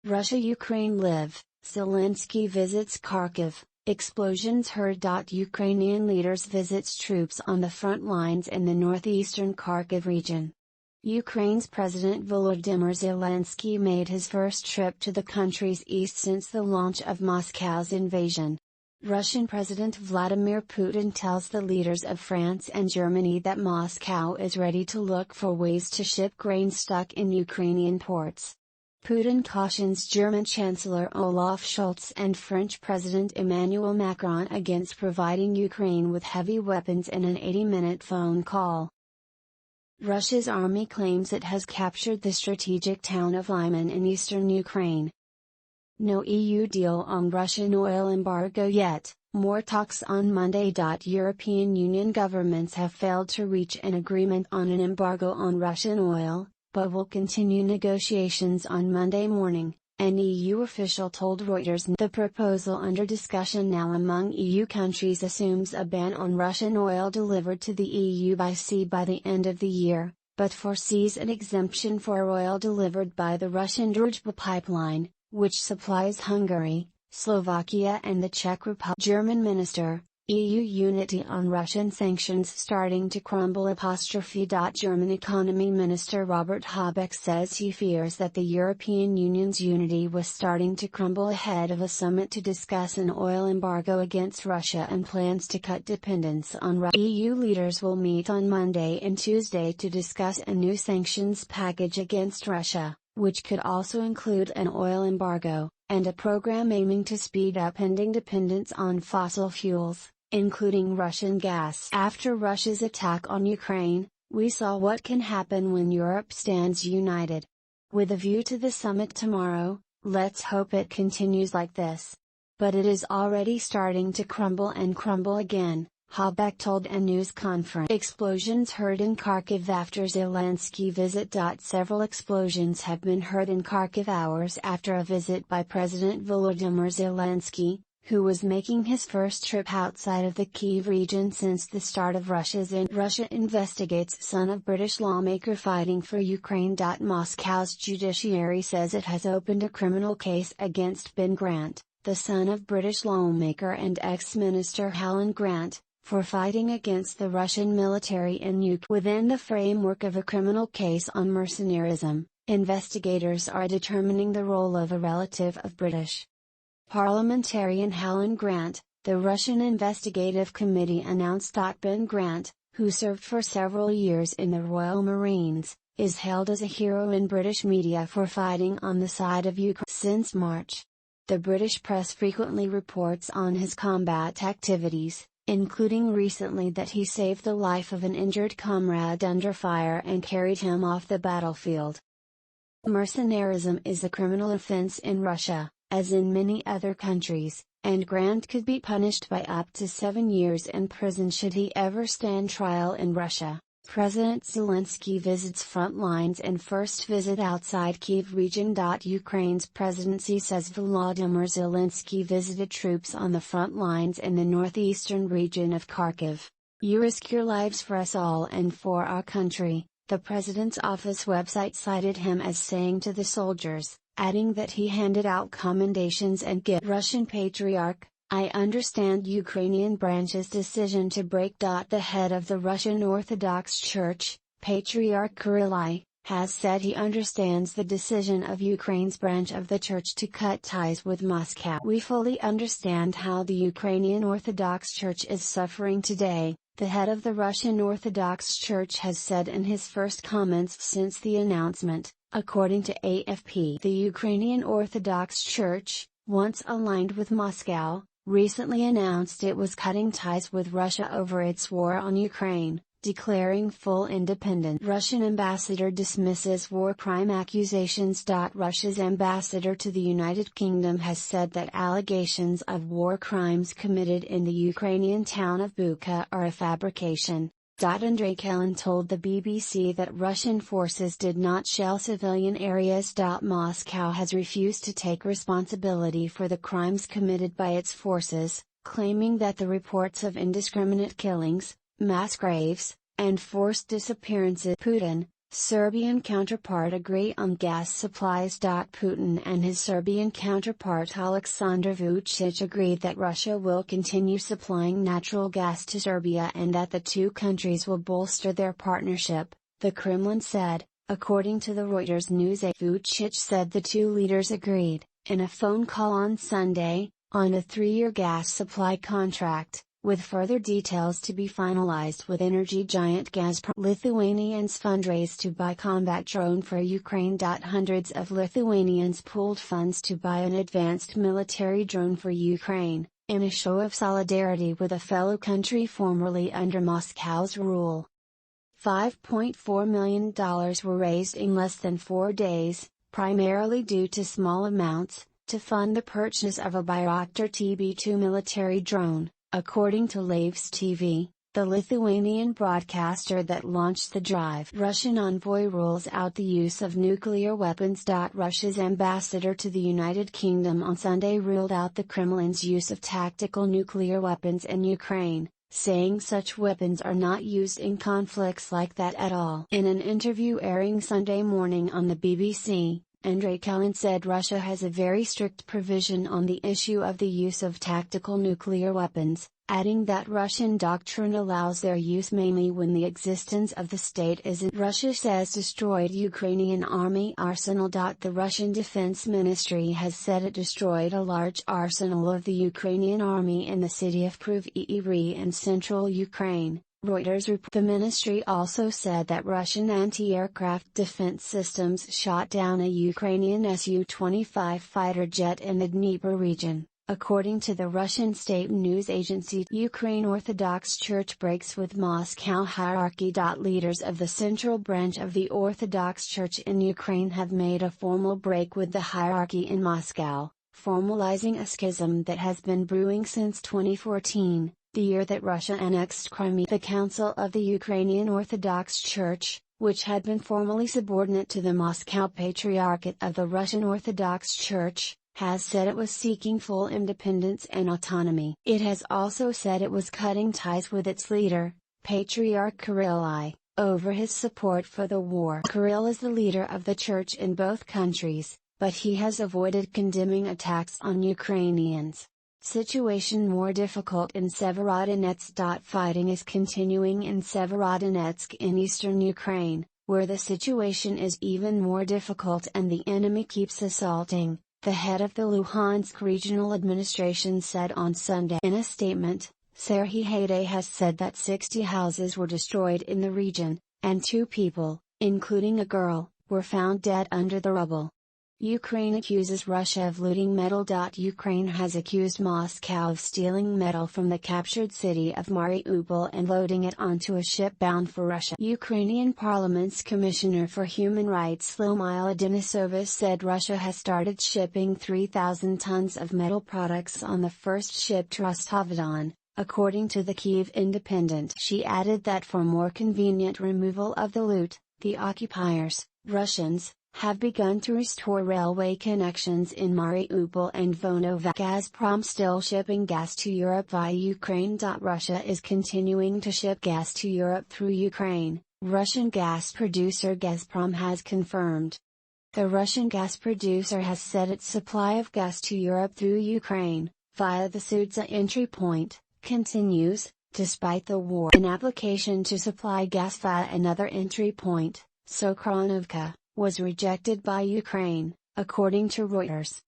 Russia-Ukraine live, Zelensky visits Kharkiv, explosions heard. Ukrainian leaders visits troops on the front lines in the northeastern Kharkiv region. Ukraine's President Volodymyr Zelensky made his first trip to the country's east since the launch of Moscow's invasion. Russian President Vladimir Putin tells the leaders of France and Germany that Moscow is ready to look for ways to ship grain stuck in Ukrainian ports. Putin cautions German Chancellor Olaf Scholz and French President Emmanuel Macron against providing Ukraine with heavy weapons in an 80-minute phone call. Russia's army claims it has captured the strategic town of Lyman in eastern Ukraine. No EU deal on Russian oil embargo yet, more talks on Monday. European Union governments have failed to reach an agreement on an embargo on Russian oil, but will continue negotiations on Monday morning, an EU official told Reuters. The proposal under discussion now among EU countries assumes a ban on Russian oil delivered to the EU by sea by the end of the year, but foresees an exemption for oil delivered by the Russian Druzhba pipeline, which supplies Hungary, Slovakia and the Czech Republic. German minister, EU unity on Russian sanctions starting to crumble. German economy minister Robert Habeck says he fears that the European Union's unity was starting to crumble ahead of a summit to discuss an oil embargo against Russia and plans to cut dependence on Russia. EU leaders will meet on Monday and Tuesday to discuss a new sanctions package against Russia, which could also include an oil embargo, and a program aiming to speed up ending dependence on fossil fuels, including Russian gas. After Russia's attack on Ukraine, we saw what can happen when Europe stands united. With a view to the summit tomorrow, let's hope it continues like this. But it is already starting to crumble and crumble again, Habeck told a news conference. Explosions heard in Kharkiv after Zelensky visit. Several explosions have been heard in Kharkiv hours after a visit by President Volodymyr Zelensky, who was making his first trip outside of the Kyiv region since the start of Russia's invasion. Russia investigates son of British lawmaker fighting for Ukraine. Moscow's judiciary says it has opened a criminal case against Ben Grant, the son of British lawmaker and ex-minister Alan Grant, for fighting against the Russian military in Ukraine. Within the framework of a criminal case on mercenarism, investigators are determining the role of a relative of British parliamentarian Alan Grant. The Russian Investigative Committee announced. Ben Grant, who served for several years in the Royal Marines, is hailed as a hero in British media for fighting on the side of Ukraine since March. The British press frequently reports on his combat activities, including recently that he saved the life of an injured comrade under fire and carried him off the battlefield. Mercenarism is a criminal offense in Russia, as in many other countries, and Grant could be punished by up to 7 years in prison should he ever stand trial in Russia. President Zelensky visits front lines and first visit outside Kyiv region. Ukraine's presidency says Volodymyr Zelensky visited troops on the front lines in the northeastern region of Kharkiv. "You risk your lives for us all and for our country," the president's office website cited him as saying to the soldiers, adding that he handed out commendations and gifts. Russian Patriarch, "I understand Ukrainian branch's decision to break." The head of the Russian Orthodox Church, Patriarch Kirill, has said he understands the decision of Ukraine's branch of the church to cut ties with Moscow. "We fully understand how the Ukrainian Orthodox Church is suffering today," the head of the Russian Orthodox Church has said in his first comments since the announcement, according to AFP. The Ukrainian Orthodox Church, once aligned with Moscow, recently announced it was cutting ties with Russia over its war on Ukraine, declaring full independence. Russian ambassador dismisses war crime accusations. Russia's ambassador to the United Kingdom has said that allegations of war crimes committed in the Ukrainian town of Bucha are a fabrication. Andrei Kelin told the BBC that Russian forces did not shell civilian areas. Moscow has refused to take responsibility for the crimes committed by its forces, claiming that the reports of indiscriminate killings, mass graves, and forced disappearances. Putin, Serbian counterpart agree on gas supplies. Putin and his Serbian counterpart Aleksandar Vučić agreed that Russia will continue supplying natural gas to Serbia and that the two countries will bolster their partnership, the Kremlin said, according to the Reuters news. Vučić said the two leaders agreed, in a phone call on Sunday, on a 3-year gas supply contract, with further details to be finalized with energy giant Gazprom. Lithuanians fundraise to buy combat drone for Ukraine. Hundreds of Lithuanians pooled funds to buy an advanced military drone for Ukraine, in a show of solidarity with a fellow country formerly under Moscow's rule. $5.4 million were raised in less than 4 days, primarily due to small amounts, to fund the purchase of a Bayraktar TB2 military drone. According to Laves TV, the Lithuanian broadcaster that launched the drive. Russian envoy rules out the use of nuclear weapons. Russia's ambassador to the United Kingdom on Sunday ruled out the Kremlin's use of tactical nuclear weapons in Ukraine, saying such weapons are not used in conflicts like that at all. In an interview airing Sunday morning on the BBC, Andrei Kelin said Russia has a very strict provision on the issue of the use of tactical nuclear weapons, adding that Russian doctrine allows their use mainly when the existence of the state isn't. Russia says destroyed Ukrainian army arsenal. The Russian Defense Ministry has said it destroyed a large arsenal of the Ukrainian army in the city of Kryvyi in central Ukraine. Reuters report. The ministry also said that Russian anti-aircraft defense systems shot down a Ukrainian Su-25 fighter jet in the Dnieper region, according to the Russian state news agency. Ukraine Orthodox Church breaks with Moscow hierarchy. Leaders of the central branch of the Orthodox Church in Ukraine have made a formal break with the hierarchy in Moscow, formalizing a schism that has been brewing since 2014. The year that Russia annexed Crimea. The Council of the Ukrainian Orthodox Church, which had been formally subordinate to the Moscow Patriarchate of the Russian Orthodox Church, has said it was seeking full independence and autonomy. It has also said it was cutting ties with its leader, Patriarch Kirill I, over his support for the war. Kirill is the leader of the church in both countries, but he has avoided condemning attacks on Ukrainians. Situation more difficult in Severodonetsk. Fighting is continuing in Severodonetsk in eastern Ukraine, where the situation is even more difficult and the enemy keeps assaulting, the head of the Luhansk Regional Administration said on Sunday. In a statement, Serhiy Haidai has said that 60 houses were destroyed in the region, and 2 people, including a girl, were found dead under the rubble. Ukraine accuses Russia of looting metal. Ukraine has accused Moscow of stealing metal from the captured city of Mariupol and loading it onto a ship bound for Russia. Ukrainian Parliament's Commissioner for Human Rights Lyudmila Denisova said Russia has started shipping 3,000 tons of metal products on the first ship to Rostov-on, according to the Kyiv Independent. She added that for more convenient removal of the loot, the occupiers, Russians, have begun to restore railway connections in Mariupol and Vonovak. Gazprom still shipping gas to Europe via Ukraine. Russia is continuing to ship gas to Europe through Ukraine, Russian gas producer Gazprom has confirmed. The Russian gas producer has said its supply of gas to Europe through Ukraine, via the Sudza entry point, continues, despite the war. An application to supply gas via another entry point, Sokronovka, was rejected by Ukraine, according to Reuters.